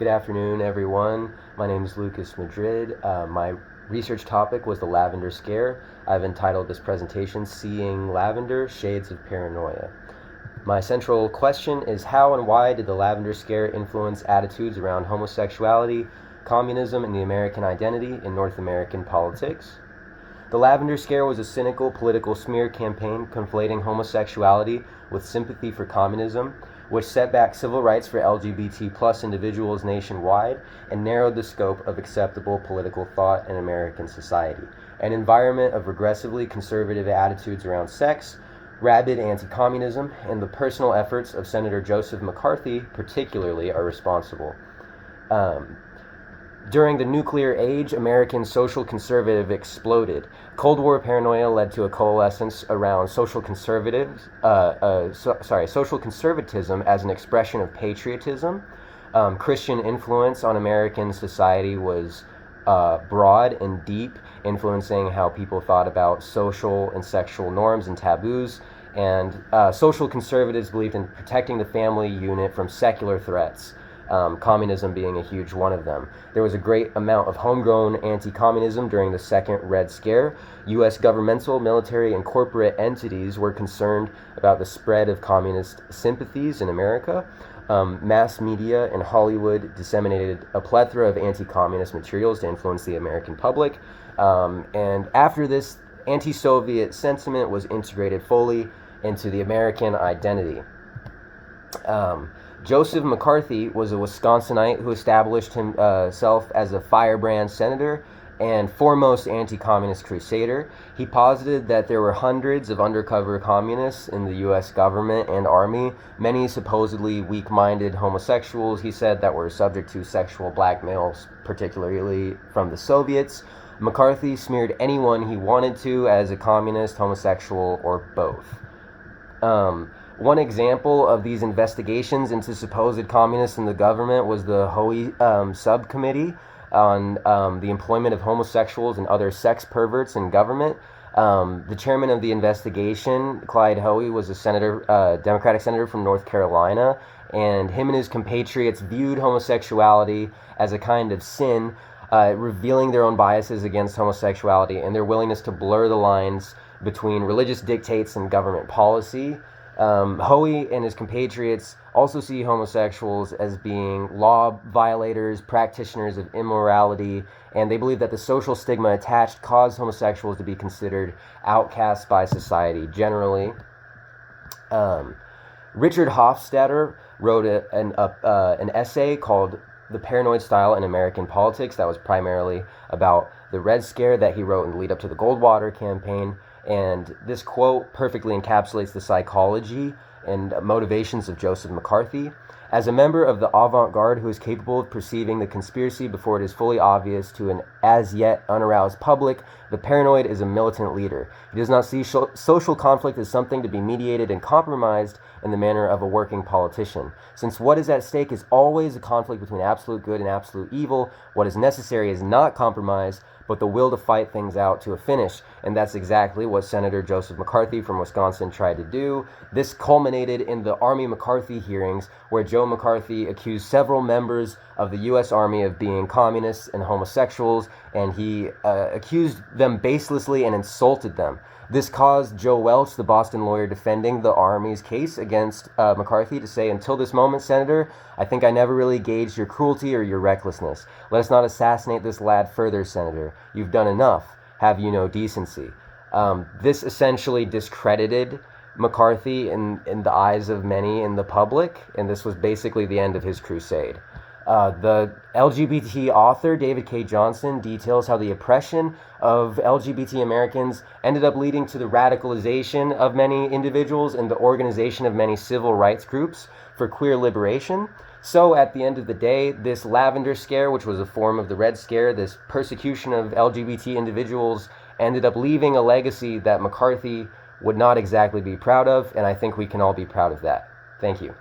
Good afternoon, everyone. My name is Lucas Madrid. My research topic was the Lavender Scare. I've entitled this presentation, Seeing Lavender, Shades of Paranoia. My central question is how and why did the Lavender Scare influence attitudes around homosexuality, communism, and the American identity in North American politics? The Lavender Scare was a cynical political smear campaign conflating homosexuality with sympathy for communism, which set back civil rights for LGBT+ individuals nationwide and narrowed the scope of acceptable political thought in American society. An environment of regressively conservative attitudes around sex, rabid anti-communism, and the personal efforts of Senator Joseph McCarthy particularly are responsible. During the nuclear age, American social conservative exploded. Cold War paranoia led to a coalescence around social conservatism as an expression of patriotism. Christian influence on American society was broad and deep, influencing how people thought about social and sexual norms and taboos. And social conservatives believed in protecting the family unit from secular threats. Communism being a huge one of them. There was a great amount of homegrown anti-communism during the Second Red Scare. U.S. governmental, military, and corporate entities were concerned about the spread of communist sympathies in America. Mass media and Hollywood disseminated a plethora of anti-communist materials to influence the American public. And after this, anti-Soviet sentiment was integrated fully into the American identity. Joseph McCarthy was a Wisconsinite who established himself as a firebrand senator and foremost anti-communist crusader. He posited that there were hundreds of undercover communists in the U.S. government and army, many supposedly weak-minded homosexuals, he said, that were subject to sexual blackmails, particularly from the Soviets. McCarthy smeared anyone he wanted to as a communist, homosexual, or both. One example of these investigations into supposed communists in the government was the Hoey subcommittee on the employment of homosexuals and other sex perverts in government. The chairman of the investigation, Clyde Hoey, was a Democratic senator from North Carolina, and him and his compatriots viewed homosexuality as a kind of sin, revealing their own biases against homosexuality and their willingness to blur the lines between religious dictates and government policy. Hoey and his compatriots also see homosexuals as being law violators, practitioners of immorality, and they believe that the social stigma attached caused homosexuals to be considered outcasts by society generally. Richard Hofstadter wrote an essay called The Paranoid Style in American Politics that was primarily about the Red Scare that he wrote in the lead up to the Goldwater campaign. And this quote perfectly encapsulates the psychology and motivations of Joseph McCarthy. As a member of the avant-garde who is capable of perceiving the conspiracy before it is fully obvious to an as-yet unaroused public, the paranoid is a militant leader. He does not see social conflict as something to be mediated and compromised in the manner of a working politician. Since what is at stake is always a conflict between absolute good and absolute evil, what is necessary is not compromise, but the will to fight things out to a finish. And that's exactly what Senator Joseph McCarthy from Wisconsin tried to do. This culminated in the Army McCarthy hearings, where Joe McCarthy accused several members of the U.S. Army of being communists and homosexuals, and he accused them baselessly and insulted them. This caused Joe Welch, the Boston lawyer defending the Army's case against McCarthy, to say, "Until this moment, Senator, I think I never really gauged your cruelty or your recklessness. Let us not assassinate this lad further, Senator. You've done enough. Have you no decency?" This essentially discredited McCarthy in the eyes of many in the public, and this was basically the end of his crusade. The LGBT author David K. Johnson details how the oppression of LGBT Americans ended up leading to the radicalization of many individuals and the organization of many civil rights groups for queer liberation. So at the end of the day, this Lavender Scare, which was a form of the Red Scare, this persecution of LGBT individuals, ended up leaving a legacy that McCarthy would not exactly be proud of, and I think we can all be proud of that. Thank you.